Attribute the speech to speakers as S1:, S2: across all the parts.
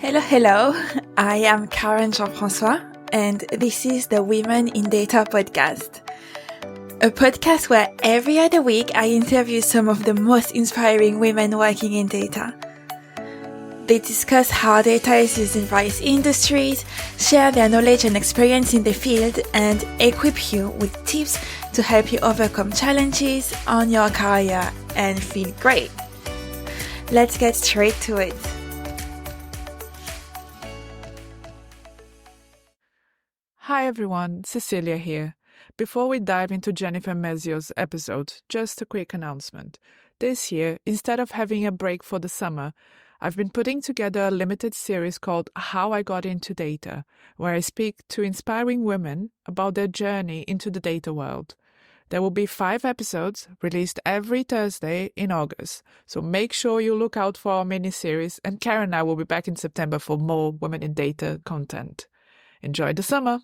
S1: Hello, hello. I am Karen Jean-François, and this is the Women in Data podcast. A podcast where every other week I interview some of the most inspiring women working in data. They discuss how data is used in various industries, share their knowledge and experience in the field, and equip you with tips to help you overcome challenges on your career and feel great. Let's get straight to it.
S2: Hi everyone, Cecilia here. Before we dive into Jennifer Mezzio's episode, just a quick announcement. This year, instead of having a break for the summer, I've been putting together a limited series called How I Got Into Data, where I speak to inspiring women about their journey into the data world. There will be 5 episodes released every Thursday in August, so make sure you look out for our mini-series, and Karen and I will be back in September for more Women in Data content. Enjoy the summer!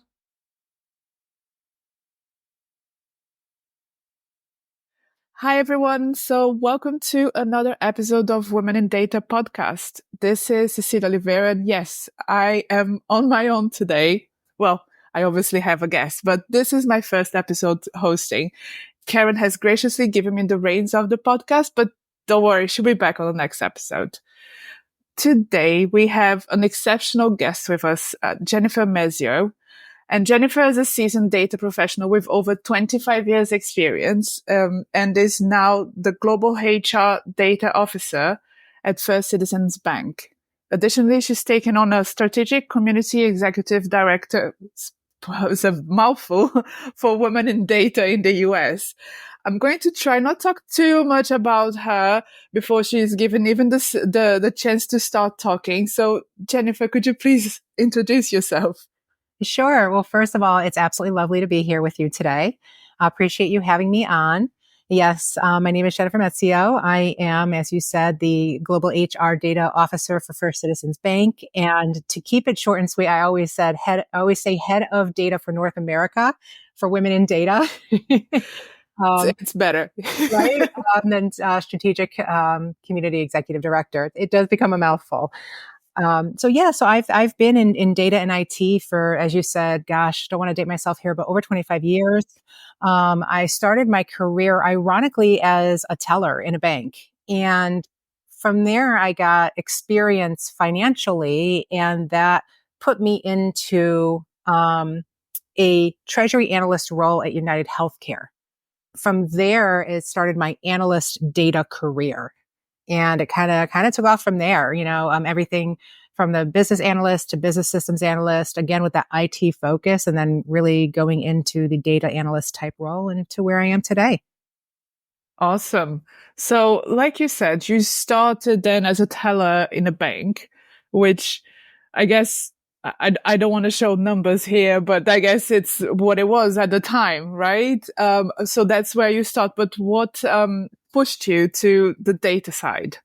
S2: Hi everyone, so welcome to another episode of Women in Data podcast. This is Cecilia Oliveira, and yes, I am on my own today. Well, I obviously have a guest, but this is my first episode hosting. Karen has graciously given me the reins of the podcast, but don't worry, she'll be back on the next episode. Today, we have an exceptional guest with us, Jennifer Mezzio. And Jennifer is a seasoned data professional with over 25 years experience and is now the Global HR Data Officer at First Citizens Bank. Additionally, she's taken on a Strategic Community Executive Director, it's a mouthful, for Women in Data in the US. I'm going to try not talk too much about her before she's given even the chance to start talking. So, Jennifer, could you please introduce yourself?
S3: Sure. Well, first of all, it's absolutely lovely to be here with you today. I appreciate you having me on. Yes, my name is Jennifer Mezzio. I am, as you said, the Global HR Data Officer for First Citizens Bank. And to keep it short and sweet, I always say head of data for North America for Women in Data.
S2: It's better.
S3: Right? Then Strategic Community Executive Director. It does become a mouthful. So I've been in data and IT for, as you said, gosh, don't want to date myself here, but over 25 years. I started my career, ironically, as a teller in a bank. And from there, I got experience financially, and that put me into a treasury analyst role at United Healthcare. From there, it started my analyst data career. And it kind of took off from there, everything from the business analyst to business systems analyst, again, with that IT focus, and then really going into the data analyst type role and to where I am today.
S2: Awesome. So like you said, you started then as a teller in a bank, which I guess I don't want to show numbers here, but I guess it's what it was at the time, right? So that's where you start. But what pushed you to the data side?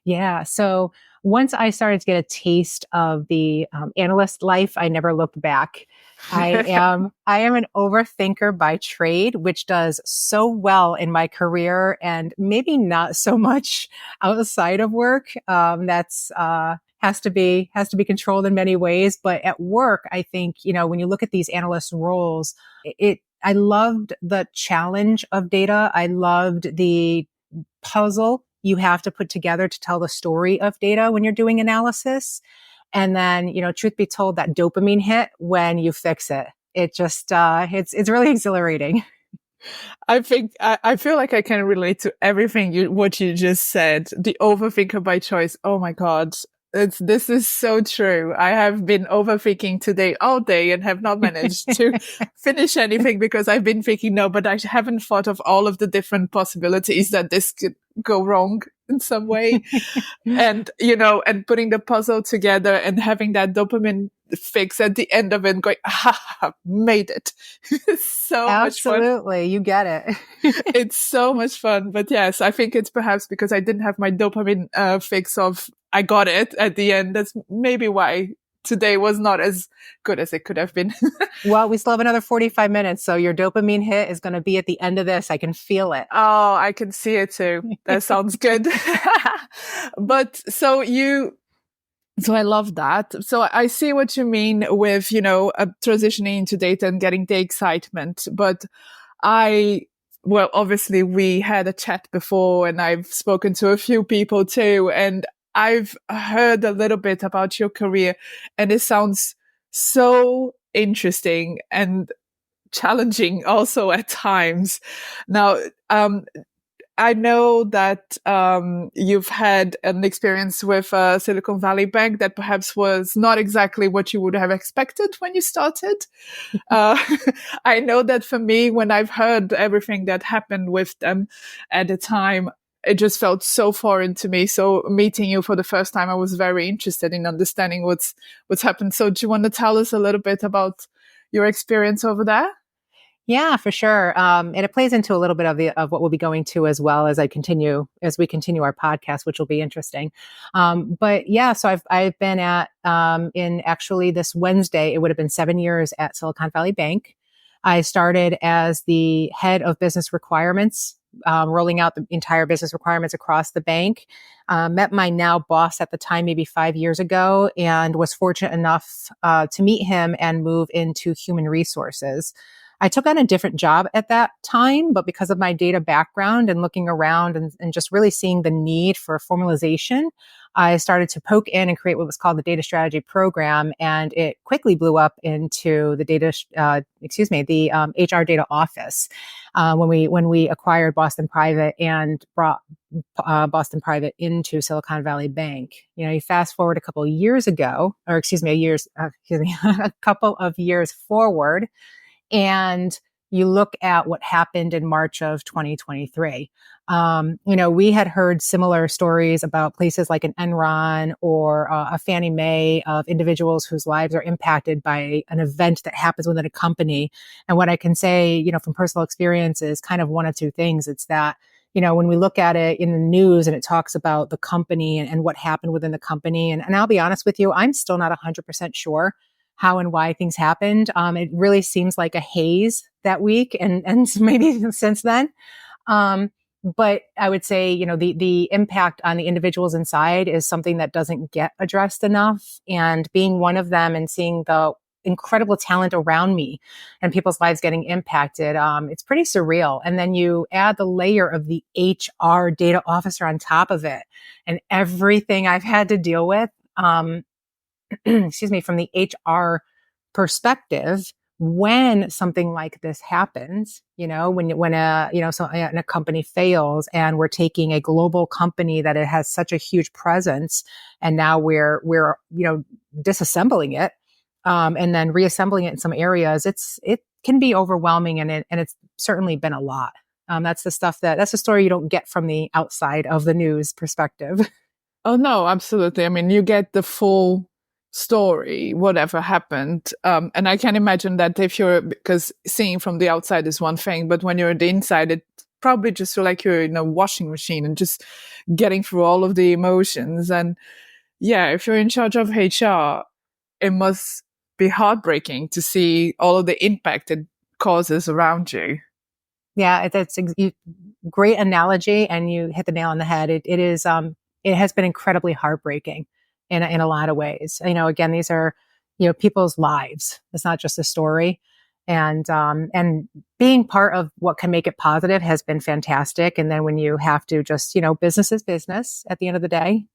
S3: Yeah. So once I started to get a taste of the analyst life, I never looked back. I am an overthinker by trade, which does so well in my career and maybe not so much outside of work. That's has to be controlled in many ways. But at work, I think, when you look at these analyst roles, I loved the challenge of data. I loved the puzzle you have to put together to tell the story of data when you're doing analysis. And then, truth be told, that dopamine hit when you fix it. It just, it's really exhilarating.
S2: I think I feel like I can relate to everything what you just said. The overthinker by choice. Oh my God. This is so true. I have been overthinking today all day and have not managed to finish anything because I've been thinking, no, but I haven't thought of all of the different possibilities that this could go wrong in some way. And, and putting the puzzle together and having that dopamine fix at the end of it, going, made it. So much fun.
S3: Absolutely. You get it.
S2: It's so much fun. But yes, I think it's perhaps because I didn't have my dopamine fix of I got it at the end. That's maybe why today was not as good as it could have been.
S3: Well, we still have another 45 minutes. So your dopamine hit is going to be at the end of this. I can feel it.
S2: Oh, I can see it too. That sounds good. But so So I love that. So I see what you mean with, transitioning into data and getting the excitement. But well, obviously we had a chat before and I've spoken to a few people too. And I've heard a little bit about your career and it sounds so interesting and challenging also at times. Now, I know that you've had an experience with Silicon Valley Bank that perhaps was not exactly what you would have expected when you started. Uh, I know that for me, when I've heard everything that happened with them at the time, it just felt so foreign to me. So meeting you for the first time, I was very interested in understanding what's happened. So do you want to tell us a little bit about your experience over there?
S3: Yeah, for sure. And it plays into a little bit of what we'll be going to as well as we continue our podcast, which will be interesting. But yeah, so I've been at in actually this Wednesday, it would have been 7 years at Silicon Valley Bank. I started as the head of business requirements, rolling out the entire business requirements across the bank. Met my now boss at the time, maybe 5 years ago, and was fortunate enough to meet him and move into human resources. I took on a different job at that time, but because of my data background and looking around and just really seeing the need for formalization, I started to poke in and create what was called the data strategy program. And it quickly blew up into the HR data office. When we acquired Boston Private and brought Boston Private into Silicon Valley Bank. You fast forward a couple of years ago, or a couple of years forward, and you look at what happened in March of 2023. We had heard similar stories about places like an Enron or a Fannie Mae of individuals whose lives are impacted by an event that happens within a company. And what I can say, from personal experience is kind of one of two things. It's that, when we look at it in the news and it talks about the company and what happened within the company, and I'll be honest with you, I'm still not 100% sure how and why things happened. It really seems like a haze that week and maybe since then. But I would say, the impact on the individuals inside is something that doesn't get addressed enough. And being one of them and seeing the incredible talent around me and people's lives getting impacted, it's pretty surreal. And then you add the layer of the HR data officer on top of it and everything I've had to deal with. From the HR perspective, when something like this happens, when a company fails and we're taking a global company that it has such a huge presence and now we're disassembling it, and then reassembling it in some areas, it can be overwhelming and it's certainly been a lot. That's the story you don't get from the outside of the news perspective.
S2: Oh no, absolutely. I mean, you get the full story, whatever happened. And I can imagine that because seeing from the outside is one thing, but when you're on the inside, it probably just feel like you're in a washing machine and just getting through all of the emotions. And yeah, if you're in charge of HR, it must be heartbreaking to see all of the impact it causes around you.
S3: Yeah, that's great analogy, and you hit the nail on the head. It has been incredibly heartbreaking in a lot of ways. Again, these are, people's lives. It's not just a story. And being part of what can make it positive has been fantastic. And then when you have to just, business is business at the end of the day,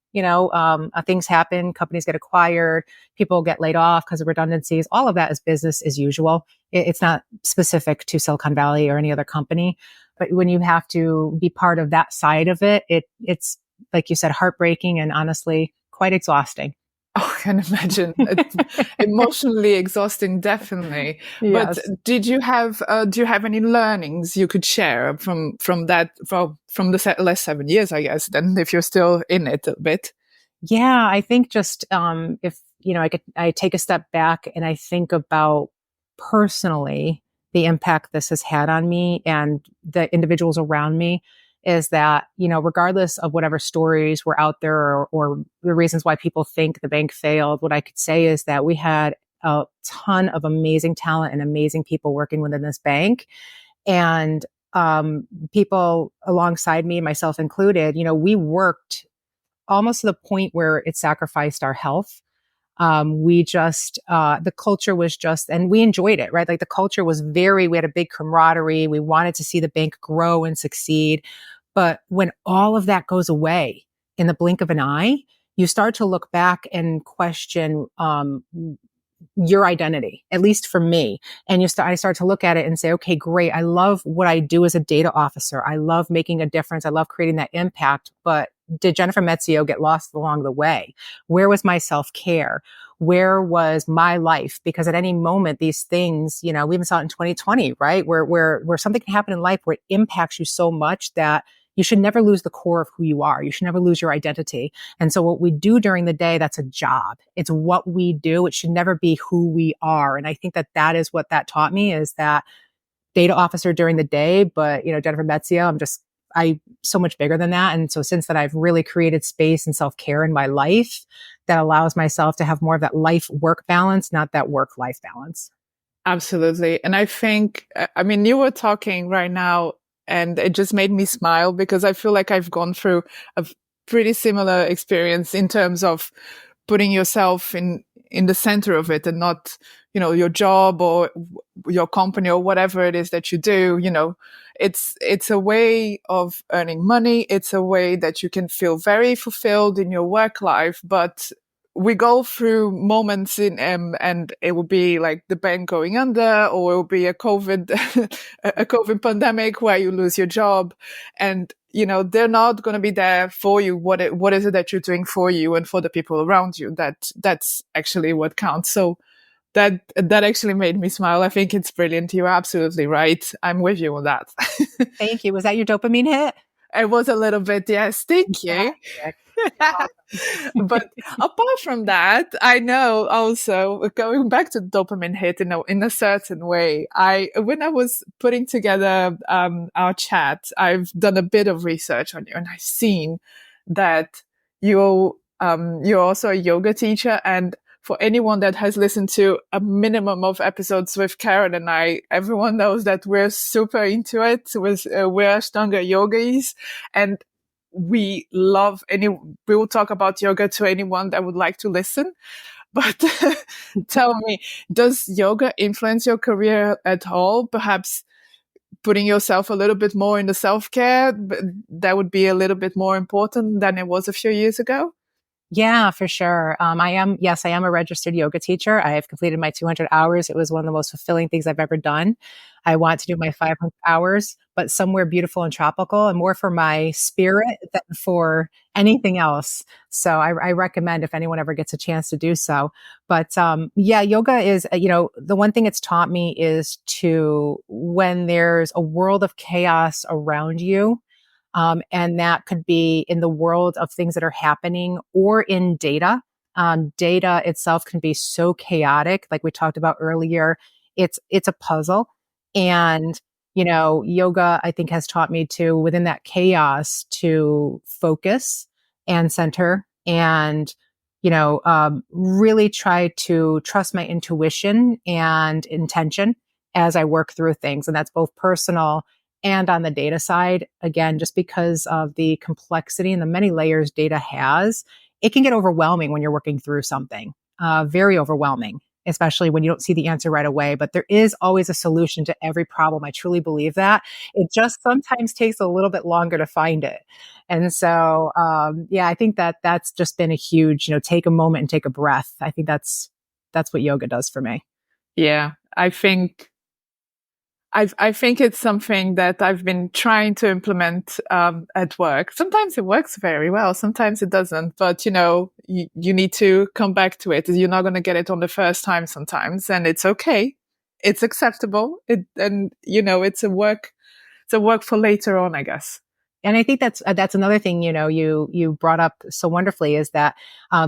S3: things happen, companies get acquired, people get laid off because of redundancies. All of that is business as usual. It's not specific to Silicon Valley or any other company. But when you have to be part of that side of it, it's, like you said, heartbreaking and honestly quite exhausting.
S2: Oh, I can imagine. It's emotionally exhausting, definitely.
S3: Yes.
S2: But do you have any learnings you could share from the last 7 years, I guess, then if you're still in it a bit?
S3: Yeah, I think just if I take a step back and I think about personally the impact this has had on me and the individuals around me, is that, regardless of whatever stories were out there or the reasons why people think the bank failed, what I could say is that we had a ton of amazing talent and amazing people working within this bank. And people alongside me, myself included, we worked almost to the point where it sacrificed our health. The culture was just, and we enjoyed it, right? Like the culture was we had a big camaraderie. We wanted to see the bank grow and succeed. But when all of that goes away in the blink of an eye, you start to look back and question, your identity, at least for me. And I start to look at it and say, okay, great. I love what I do as a data officer. I love making a difference. I love creating that impact. But did Jennifer Mezzio get lost along the way? Where was my self-care? Where was my life? Because at any moment, these things, we even saw it in 2020, right? Where something can happen in life where it impacts you so much that you should never lose the core of who you are. You should never lose your identity. And so what we do during the day, that's a job. It's what we do. It should never be who we are. And I think that is what that taught me, is that data officer during the day, but Jennifer Mezzio, I so much bigger than that. And so since then, I've really created space and self-care in my life that allows myself to have more of that life-work balance, not that work-life balance.
S2: Absolutely. And I think, you were talking right now, and it just made me smile because I feel like I've gone through a pretty similar experience in terms of putting yourself in the center of it and not, your job or your company or whatever it is that you do. It's a way of earning money. It's a way that you can feel very fulfilled in your work life, but we go through moments and it will be like the bank going under, or it will be a COVID, a COVID pandemic where you lose your job, and they're not going to be there for you. What is it that you're doing for you and for the people around you? That's actually what counts. So that actually made me smile. I think it's brilliant. You're absolutely right. I'm with you on that.
S3: Thank you. Was that your dopamine hit?
S2: It was a little bit, yes. Thank you. But apart from that, I know also, going back to dopamine hit in a certain way, when I was putting together our chat, I've done a bit of research on you, and I've seen that you're also a yoga teacher. And for anyone that has listened to a minimum of episodes with Karen and I, everyone knows that we're super into it. We're Ashtanga yogis, and we will talk about yoga to anyone that would like to listen. But tell me, does yoga influence your career at all? Perhaps putting yourself a little bit more in the self-care, that would be a little bit more important than it was a few years ago?
S3: Yeah, for sure. I am a registered yoga teacher. I have completed my 200 hours. It was one of the most fulfilling things I've ever done. I want to do my 500 hours, but somewhere beautiful and tropical, and more for my spirit than for anything else. So I recommend if anyone ever gets a chance to do so. But yoga is, the one thing it's taught me is when there's a world of chaos around you, and that could be in the world of things that are happening or in data. Data itself can be so chaotic, like we talked about earlier. It's a puzzle. And, yoga, I think, has taught me to, within that chaos, to focus and center and, really try to trust my intuition and intention as I work through things. And that's both personal and on the data side. Again, just because of the complexity and the many layers data has, it can get overwhelming when you're working through something, very overwhelming, especially when you don't see the answer right away. But there is always a solution to every problem. I truly believe that. It just sometimes takes a little bit longer to find it. And so, I think that's just been a huge, take a moment and take a breath. I think that's what yoga does for me.
S2: Yeah, I think it's something that I've been trying to implement at work. Sometimes it works very well, sometimes it doesn't. But you need to come back to it. You're not going to get it on the first time sometimes, and it's okay. It's acceptable. It's a work for later on, I guess.
S3: And I think that's another thing, you brought up so wonderfully, is that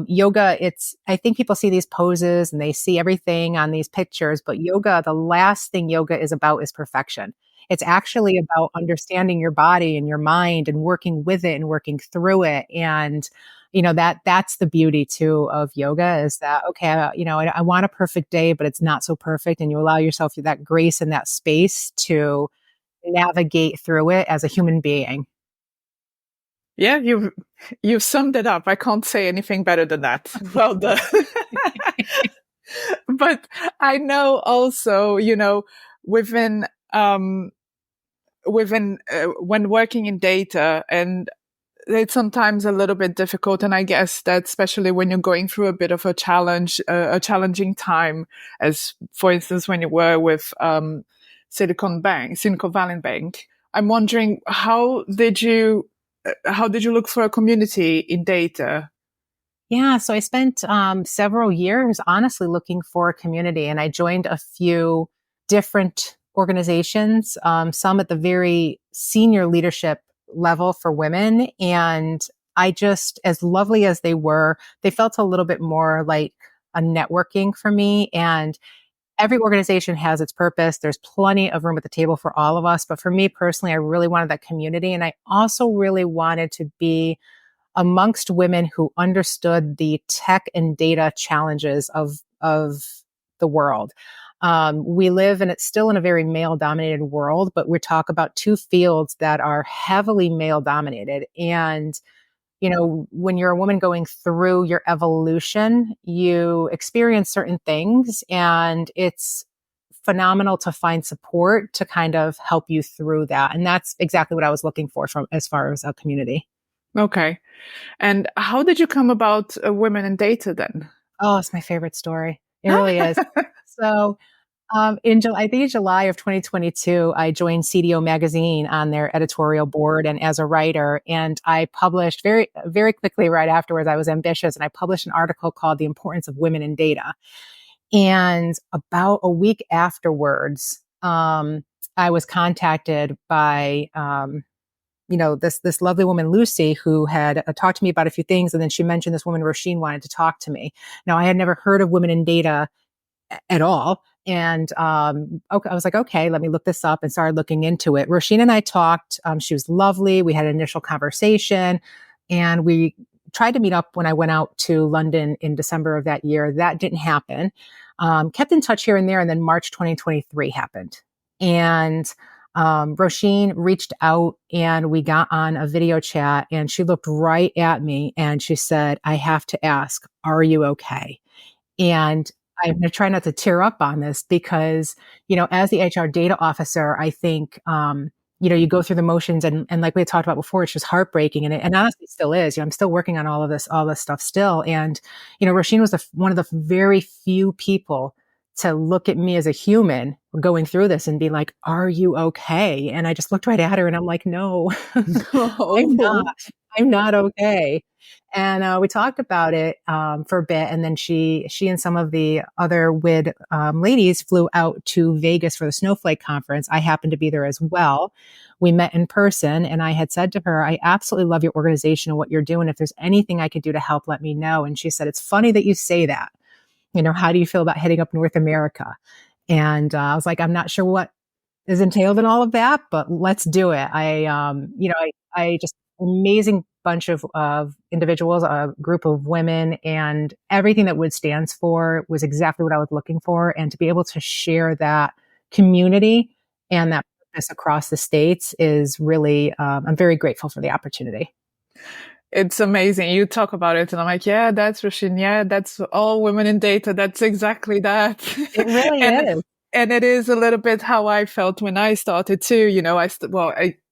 S3: yoga, I think people see these poses and they see everything on these pictures, but yoga, the last thing yoga is about is perfection. It's actually about understanding your body and your mind and working with it and working through it. And, that's the beauty too of yoga, is that, okay, I want a perfect day, but it's not so perfect. And you allow yourself that grace and that space to navigate through it as a human being.
S2: Yeah, you've summed it up. I can't say anything better than that. Well done. But I know also, within when working in data, and it's sometimes a little bit difficult, and I guess that especially when you're going through a bit of a challenging time, as for instance when you were with Silicon Valley Bank. I'm wondering how did you look for a community in data?
S3: Yeah, so I spent several years honestly looking for a community, and I joined a few different organizations, some at the very senior leadership level for women. And I just, as lovely as they were, they felt a little bit more like a networking for me. And every organization has its purpose. There's plenty of room at the table for all of us. But for me personally, I really wanted that community. And I also really wanted to be amongst women who understood the tech and data challenges of the world. We live, and it's still in a very male dominated world, but we talk about two fields that are heavily male dominated. And, when you're a woman going through your evolution, you experience certain things, and it's phenomenal to find support to kind of help you through that. And that's exactly what I was looking for from as far as a community.
S2: Okay. And how did you come about women in data then?
S3: Oh, it's my favorite story. It really is. So, I think in July of 2022, I joined CDO Magazine on their editorial board and as a writer. And I published very, very quickly right afterwards. I was ambitious, and I published an article called The Importance of Women in Data. And about a week afterwards, I was contacted by, this lovely woman, Lucy, who had talked to me about a few things. And then she mentioned this woman, Roisin, wanted to talk to me. Now, I had never heard of women in data at all. And okay, I was like, okay, let me look this up, and started looking into it. Roisin and I talked. She was lovely. We had an initial conversation, and we tried to meet up when I went out to London in December of that year. That didn't happen. Kept in touch here and there. And then March 2023 happened. And Roisin reached out, and we got on a video chat, and she looked right at me and she said, I have to ask, are you okay? And I'm going to try not to tear up on this because, as the HR data officer, I think, you go through the motions, and like we had talked about before, it's just heartbreaking. And honestly, it still is. I'm still working on all this stuff still. And, Roisin was one of the very few people to look at me as a human going through this and be like, are you okay? And I just looked right at her, and I'm like, no, I'm not okay. And we talked about it for a bit, and then she and some of the other WID ladies flew out to Vegas for the Snowflake conference. I happened to be there as well. We met in person, and I had said to her, I absolutely love your organization and what you're doing. If there's anything I could do to help, let me know. And she said, it's funny that you say that. How do you feel about heading up North America? And I was like, I'm not sure what is entailed in all of that, but let's do it. I just amazing bunch of individuals, a group of women, and everything that WID stands for was exactly what I was looking for. And to be able to share that community and that purpose across the States is really, I'm very grateful for the opportunity.
S2: It's amazing. You talk about it, and I'm like, yeah, that's Roisin. Yeah, that's all women in data. That's exactly that.
S3: It really is.
S2: And it is a little bit how I felt when I started too. I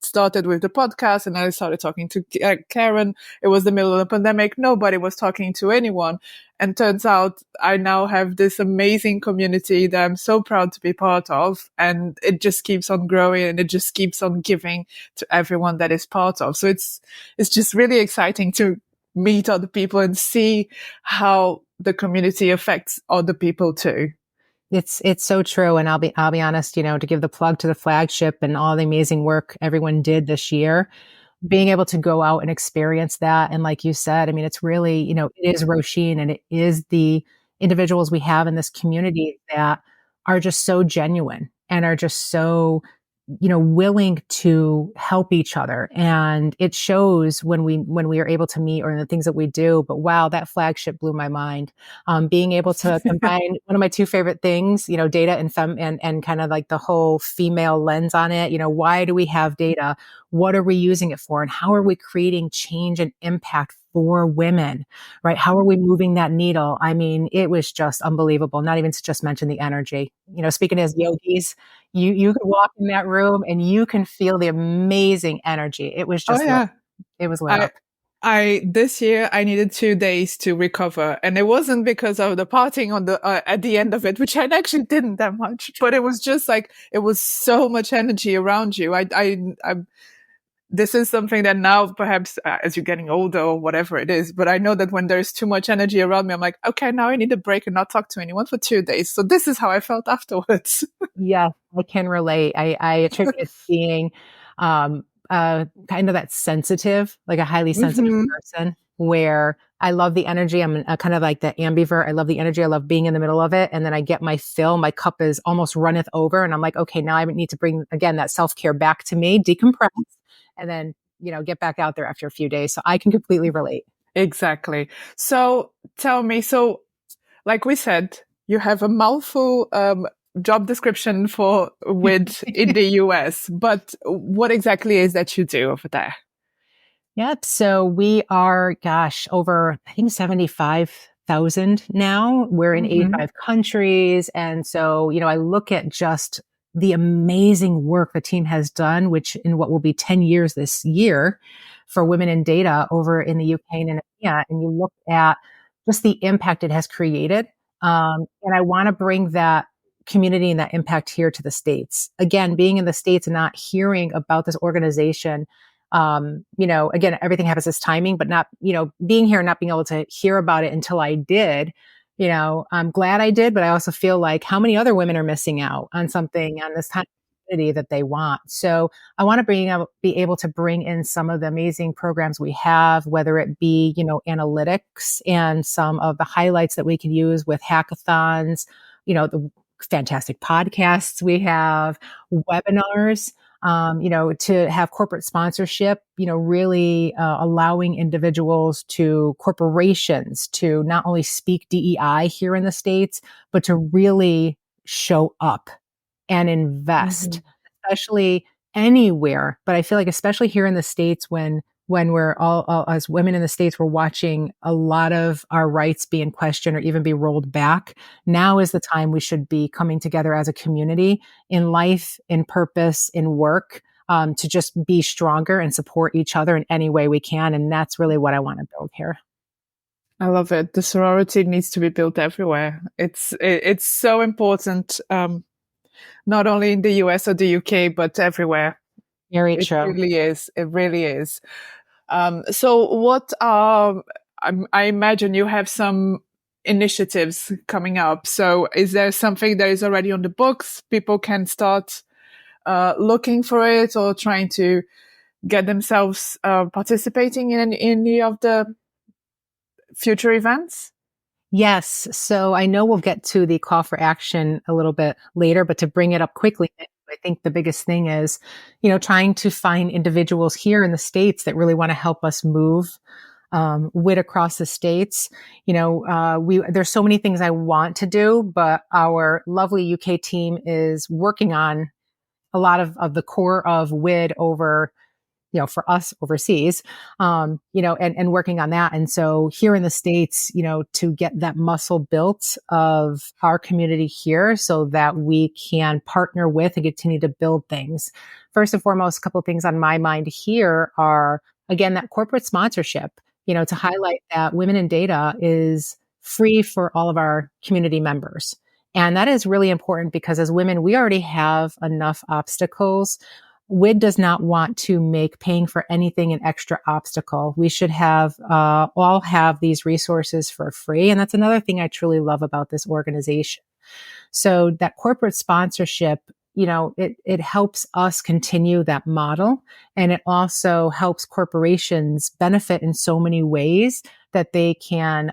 S2: started with the podcast, and I started talking to Karen. It was the middle of the pandemic. Nobody was talking to anyone. And turns out I now have this amazing community that I'm so proud to be part of. And it just keeps on growing, and it just keeps on giving to everyone that is part of. So it's just really exciting to meet other people and see how the community affects other people too.
S3: It's so true. And I'll be honest, to give the plug to the flagship and all the amazing work everyone did this year, being able to go out and experience that. And like you said, I mean, it's really, it is Roisin, and it is the individuals we have in this community that are just so genuine and are just so, willing to help each other. And it shows when we are able to meet or in the things that we do. But wow, that flagship blew my mind. Being able to combine one of my two favorite things, data and kind of like the whole female lens on it. Why do we have data? What are we using it for? And how are we creating change and impact for women, right? How are we moving that needle? I mean, it was just unbelievable. Not even to just mention the energy. Speaking as yogis, you can walk in that room and you can feel the amazing energy. It was
S2: Oh
S3: just
S2: yeah.
S3: it was lit
S2: I
S3: up.
S2: I this year I needed 2 days to recover, and it wasn't because of the partying on the at the end of it, which I actually didn't that much, but it was just like it was so much energy around you. I this is something that now perhaps as you're getting older or whatever it is, but I know that when there's too much energy around me, I'm like, okay, now I need a break and not talk to anyone for 2 days. So this is how I felt afterwards.
S3: Yeah, I can relate. I attribute it to being kind of that sensitive, like a highly sensitive
S2: Hmm.
S3: person where I love the energy. I'm kind of like the ambivert. I love the energy. I love being in the middle of it. And then I get my fill. My cup is almost runneth over. And I'm like, okay, now I need to bring, again, that self-care back to me, decompress, and then, get back out there after a few days. So I can completely relate.
S2: Exactly. So tell me, so like we said, you have a mouthful job description for WID in the US, but what exactly is that you do over there?
S3: Yep. So we are, gosh, over, I think 75,000 now. We're in
S2: Hmm.
S3: 85 countries. And so, I look at just the amazing work the team has done, which in what will be 10 years this year for women in data over in the UK and in EMEA, and you look at just the impact it has created. And I want to bring that community and that impact here to the States. Again, being in the States and not hearing about this organization, again, everything happens as timing, but not, being here and not being able to hear about it until I did, I'm glad I did, but I also feel like how many other women are missing out on something on this time community that they want. So I want to be able to bring in some of the amazing programs we have, whether it be, analytics and some of the highlights that we can use with hackathons, the fantastic podcasts we have, webinars, to have corporate sponsorship, really allowing individuals corporations to not only speak DEI here in the States, but to really show up and invest, especially anywhere. But I feel like, especially here in the States, when we're all as women in the States, we're watching a lot of our rights being questioned or even be rolled back. Now is the time we should be coming together as a community in life, in purpose, in work, to just be stronger and support each other in any way we can. And that's really what I want to build here.
S2: I love it. The sorority needs to be built everywhere. It's so important, not only in the US or the UK, but everywhere.
S3: Very
S2: It
S3: true.
S2: really is. It really is. So what are, I imagine you have some initiatives coming up. So is there something that is already on the books? People can start looking for it or trying to get themselves participating in any of the future events?
S3: Yes. So I know we'll get to the call for action a little bit later, but to bring it up quickly, I think the biggest thing is, trying to find individuals here in the States that really want to help us move WID across the States. There's so many things I want to do, but our lovely UK team is working on a lot of the core of WID over, for us overseas, and working on that. And so here in the States, to get that muscle built of our community here so that we can partner with and continue to build things. First and foremost, a couple of things on my mind here are, again, that corporate sponsorship, to highlight that Women in Data is free for all of our community members. And that is really important because as women, we already have enough obstacles. WID does not want to make paying for anything an extra obstacle. We should have all have these resources for free. And that's another thing I truly love about this organization. So that corporate sponsorship, it helps us continue that model. And it also helps corporations benefit in so many ways that they can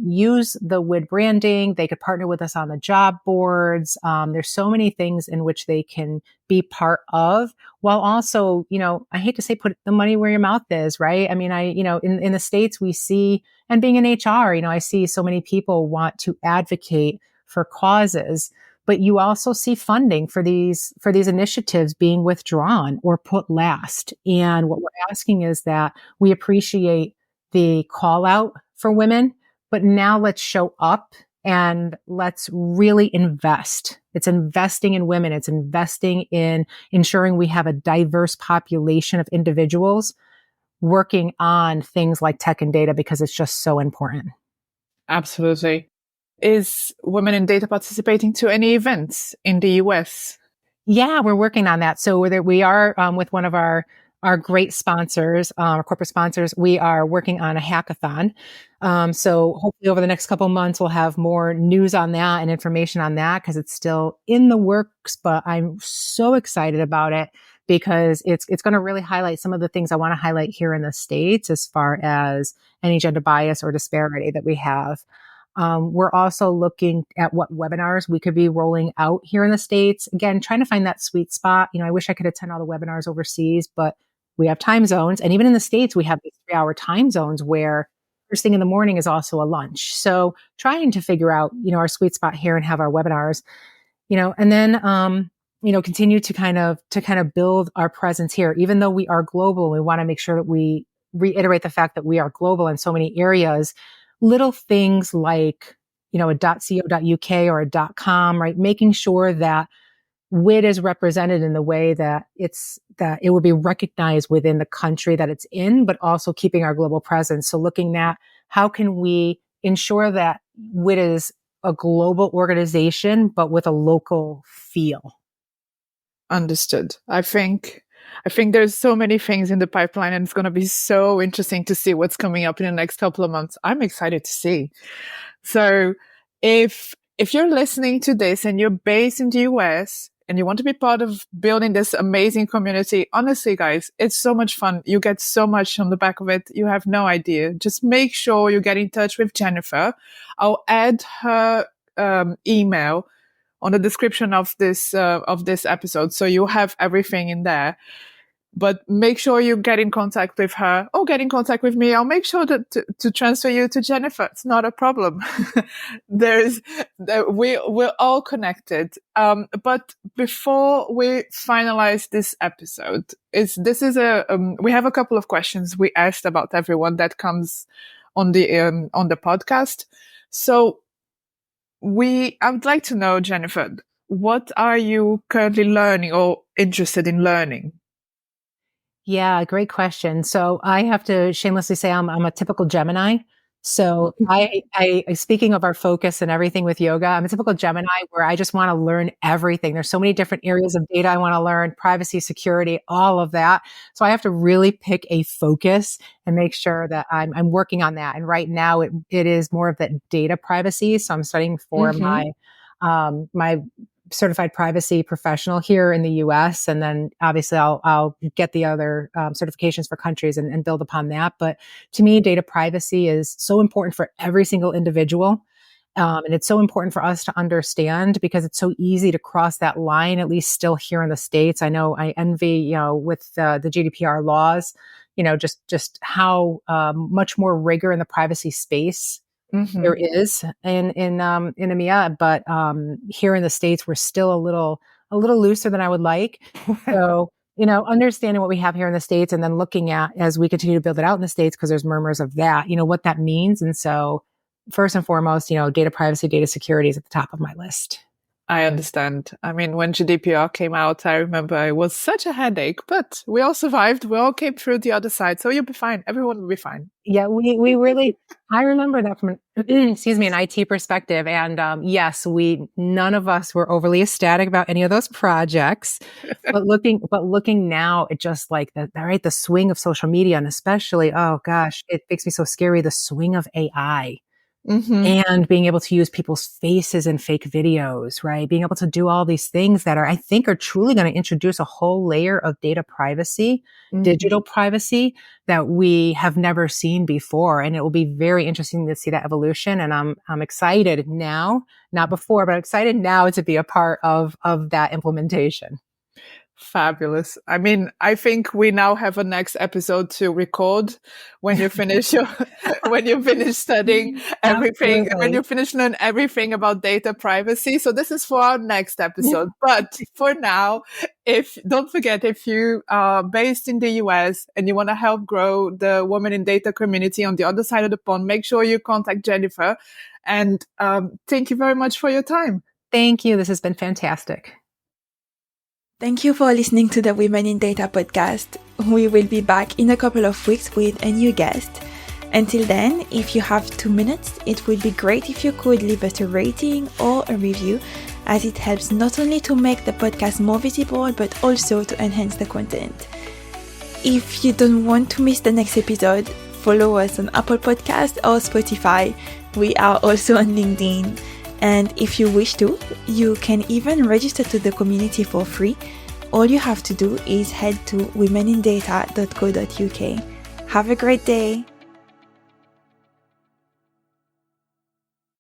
S3: use the WID branding. They could partner with us on the job boards. There's so many things in which they can be part of, while also, I hate to say, put the money where your mouth is, right? I mean, in the States, we see, and being in HR, I see so many people want to advocate for causes, but you also see funding for these initiatives being withdrawn or put last. And what we're asking is that we appreciate the call out for women, but now let's show up and let's really invest. It's investing in women. It's investing in ensuring we have a diverse population of individuals working on things like tech and data, because it's just so important.
S2: Absolutely. Is Women in Data participating to any events in the US?
S3: Yeah, we're working on that. So we are with one of our great sponsors, our corporate sponsors. We are working on a hackathon. So hopefully over the next couple of months, we'll have more news on that and information on that, because it's still in the works. But I'm so excited about it because it's going to really highlight some of the things I want to highlight here in the States as far as any gender bias or disparity that we have. We're also looking at what webinars we could be rolling out here in the States. Again, trying to find that sweet spot. I wish I could attend all the webinars overseas, but we have time zones. And even in the States, we have these 3-hour time zones where first thing in the morning is also a lunch. So trying to figure out, our sweet spot here and have our webinars, and then, continue to kind of build our presence here. Even though we are global, we want to make sure that we reiterate the fact that we are global in so many areas. Little things like, a .co.uk or a .com, right? Making sure that WIT is represented in the way that it will be recognized within the country that it's in, but also keeping our global presence. So looking at how can we ensure that WIT is a global organization, but with a local feel.
S2: Understood. I think there's so many things in the pipeline, and it's going to be so interesting to see what's coming up in the next couple of months. I'm excited to see. So if you're listening to this and you're based in the US and you want to be part of building this amazing community, honestly, guys, it's so much fun. You get so much on the back of it. You have no idea. Just make sure you get in touch with Jennifer. I'll add her email on the description of this episode, so you have everything in there. But make sure you get in contact with her or get in contact with me. I'll make sure to transfer you to Jennifer. It's not a problem. We're all connected. But before we finalize this episode, we have a couple of questions we asked about everyone that comes on the podcast. So I would like to know, Jennifer, what are you currently learning or interested in learning?
S3: Yeah, great question. So I have to shamelessly say I'm a typical Gemini. So I speaking of our focus and everything with yoga, I'm a typical Gemini where I just want to learn everything. There's so many different areas of data I want to learn, privacy, security, all of that. So I have to really pick a focus and make sure that I'm working on that. And right now it is more of that data privacy. So I'm studying for my certified privacy professional here in the US. And then obviously I'll get the other certifications for countries and build upon that. But to me, data privacy is so important for every single individual. And it's so important for us to understand because it's so easy to cross that line, at least still here in the States. I know I envy, with the GDPR laws, just how much more rigor in the privacy space there is in EMEA, but here in the States, we're still a little looser than I would like. So, understanding what we have here in the States and then looking at as we continue to build it out in the States, because there's murmurs of that, what that means. And so first and foremost, data privacy, data security is at the top of my list.
S2: I understand. I mean, when GDPR came out, I remember it was such a headache, but we all survived. We all came through the other side. So you'll be fine. Everyone will be fine.
S3: Yeah, we really, I remember that from an IT perspective. And yes, none of us were overly ecstatic about any of those projects. But looking now at just like the swing of social media, and especially, oh gosh, it makes me so scary, the swing of AI. And being able to use people's faces in fake videos, right? Being able to do all these things that I think are truly going to introduce a whole layer of data privacy, digital privacy that we have never seen before. And it will be very interesting to see that evolution. And I'm excited now, not before, but excited now to be a part of that implementation.
S2: Fabulous. I mean, I think we now have a next episode to record when you finish when you finish studying everything, when you finish learning everything about data privacy. So this is for our next episode. But for now, don't forget, if you are based in the US and you want to help grow the women in data community on the other side of the pond, make sure you contact Jennifer. And thank you very much for your time.
S3: Thank you. This has been fantastic.
S1: Thank you for listening to the Women in Data podcast. We will be back in a couple of weeks with a new guest. Until then, if you have 2 minutes, it would be great if you could leave us a rating or a review, as it helps not only to make the podcast more visible, but also to enhance the content. If you don't want to miss the next episode, follow us on Apple Podcasts or Spotify. We are also on LinkedIn. And if you wish to, you can even register to the community for free. All you have to do is head to womenindata.co.uk. Have a great day.